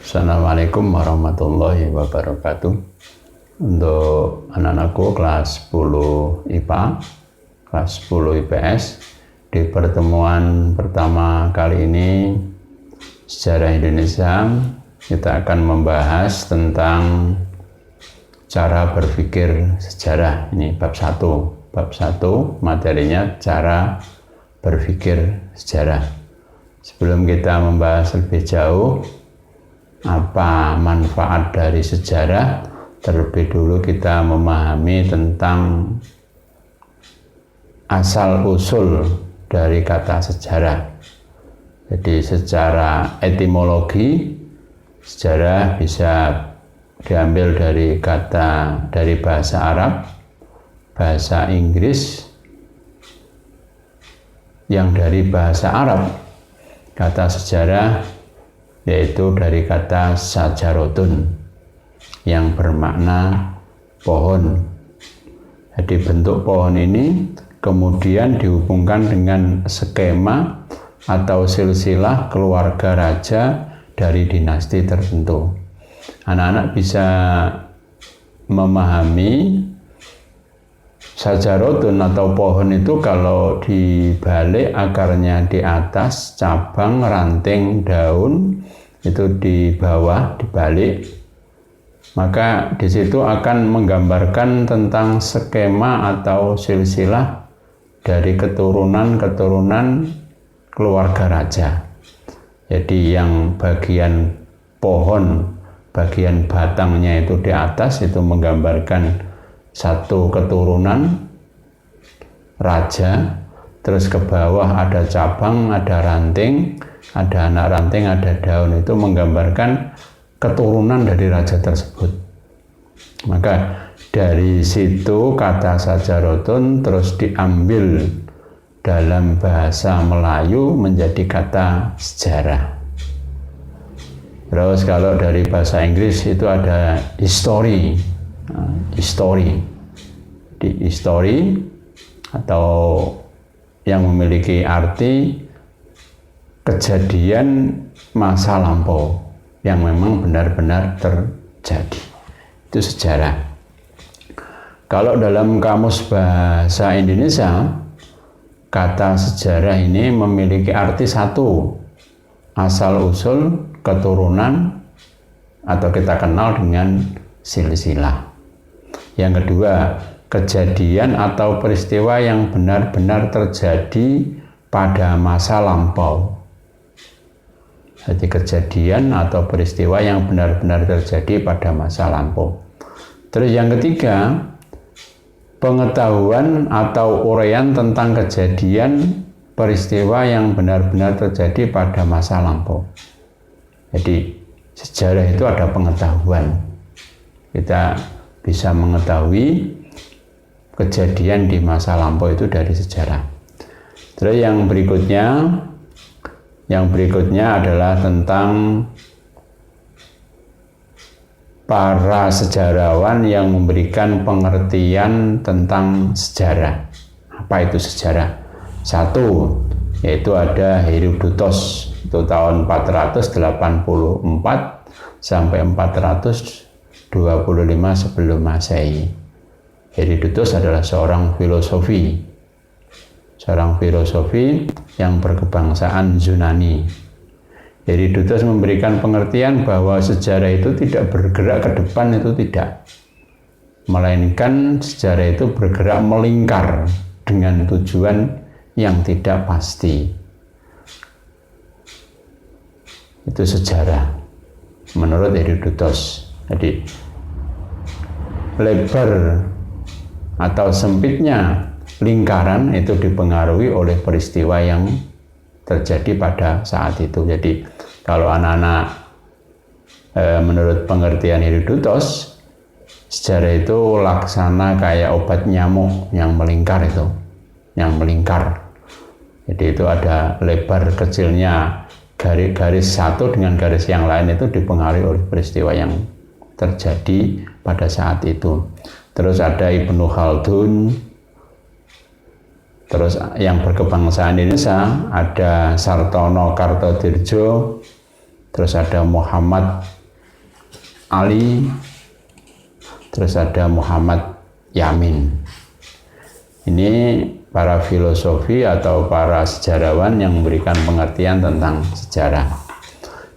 Assalamualaikum warahmatullahi wabarakatuh. Untuk anak-anakku kelas 10 IPA, kelas 10 IPS, di pertemuan pertama kali ini sejarah Indonesia, kita akan membahas tentang cara berpikir sejarah. Ini bab 1. Bab 1 materinya cara berpikir sejarah. Sebelum kita membahas lebih jauh apa manfaat dari sejarah, terlebih dulu kita memahami tentang asal-usul dari kata sejarah. Jadi secara etimologi, sejarah bisa diambil dari bahasa Arab, bahasa Inggris, yang dari bahasa Arab kata sejarah yaitu dari kata sajarotun yang bermakna pohon. Jadi bentuk pohon ini kemudian dihubungkan dengan skema atau silsilah keluarga raja dari dinasti tertentu. Anak-anak bisa memahami sajarotun atau pohon itu kalau dibalik akarnya di atas, cabang, ranting, daun itu di bawah, dibalik, maka di situ akan menggambarkan tentang skema atau silsilah dari keturunan-keturunan keluarga raja. Jadi yang bagian pohon, bagian batangnya itu di atas itu menggambarkan satu keturunan raja, terus ke bawah ada cabang, ada ranting, ada anak ranting, ada daun, itu menggambarkan keturunan dari raja tersebut. Maka dari situ kata sajarotun terus diambil dalam bahasa Melayu menjadi kata sejarah. Terus kalau dari bahasa Inggris itu ada history. Di history atau yang memiliki arti kejadian masa lampau yang memang benar-benar terjadi. Itu sejarah. Kalau dalam kamus bahasa Indonesia, kata sejarah ini memiliki arti satu, asal-usul, keturunan, atau kita kenal dengan silsilah. Yang kedua, kejadian atau peristiwa yang benar-benar terjadi pada masa lampau. Jadi kejadian atau peristiwa yang benar-benar terjadi pada masa lampau. Terus yang ketiga, pengetahuan atau uraian tentang kejadian peristiwa yang benar-benar terjadi pada masa lampau. Jadi sejarah itu ada pengetahuan. Kita bisa mengetahui kejadian di masa lampau itu dari sejarah. Terus yang berikutnya adalah tentang para sejarawan yang memberikan pengertian tentang sejarah. Apa itu sejarah? Satu, yaitu ada Herodotos, itu tahun 484 sampai 425 sebelum Masehi. Herodotos adalah seorang filosofi yang berkebangsaan Yunani. Herodotos memberikan pengertian bahwa sejarah itu tidak bergerak ke depan, itu tidak, melainkan sejarah itu bergerak melingkar dengan tujuan yang tidak pasti. Itu sejarah menurut Herodotos. Jadi lebar atau sempitnya lingkaran itu dipengaruhi oleh peristiwa yang terjadi pada saat itu. Jadi kalau anak-anak menurut pengertian Herodotos, sejarah itu laksana kayak obat nyamuk yang melingkar itu, yang melingkar. Jadi itu ada lebar kecilnya, garis satu dengan garis yang lain itu dipengaruhi oleh peristiwa yang terjadi pada saat itu. Terus ada Ibnu Khaldun, terus yang berkebangsaan Indonesia ada Sartono Kartodirjo, terus ada Muhammad Ali, terus ada Muhammad Yamin. Ini para filosofi atau para sejarawan yang memberikan pengertian tentang sejarah.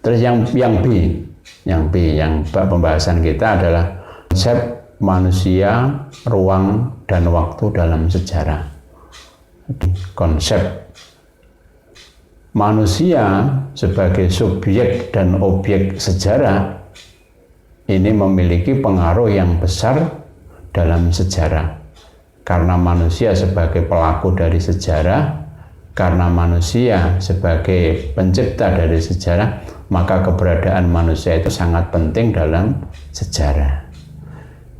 Terus yang B, yang pembahasan kita adalah konsep manusia, ruang, dan waktu dalam sejarah. Konsep manusia sebagai subjek dan objek sejarah ini memiliki pengaruh yang besar dalam sejarah. Karena manusia sebagai pelaku dari sejarah, karena manusia sebagai pencipta dari sejarah, maka keberadaan manusia itu sangat penting dalam sejarah.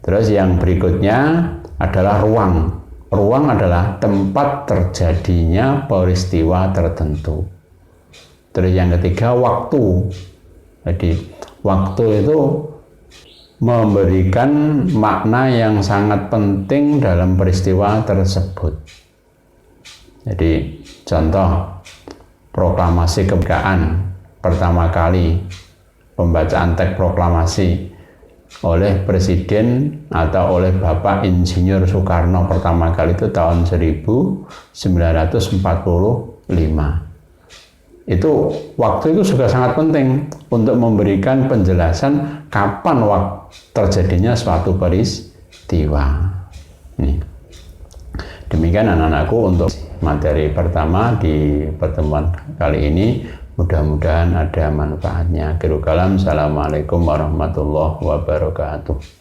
Terus yang berikutnya adalah ruang. Ruang adalah tempat terjadinya peristiwa tertentu. Terus yang ketiga, waktu. Jadi waktu itu memberikan makna yang sangat penting dalam peristiwa tersebut. Jadi contoh proklamasi kemerdekaan pertama kali, pembacaan teks proklamasi oleh Presiden atau oleh Bapak Insinyur Soekarno pertama kali itu tahun 1945. Itu waktu itu juga sangat penting untuk memberikan penjelasan kapan terjadinya suatu peristiwa. Nih. Demikian anak-anakku untuk materi pertama di pertemuan kali ini. Mudah-mudahan ada manfaatnya. Akhirul kalam, assalamualaikum warahmatullahi wabarakatuh.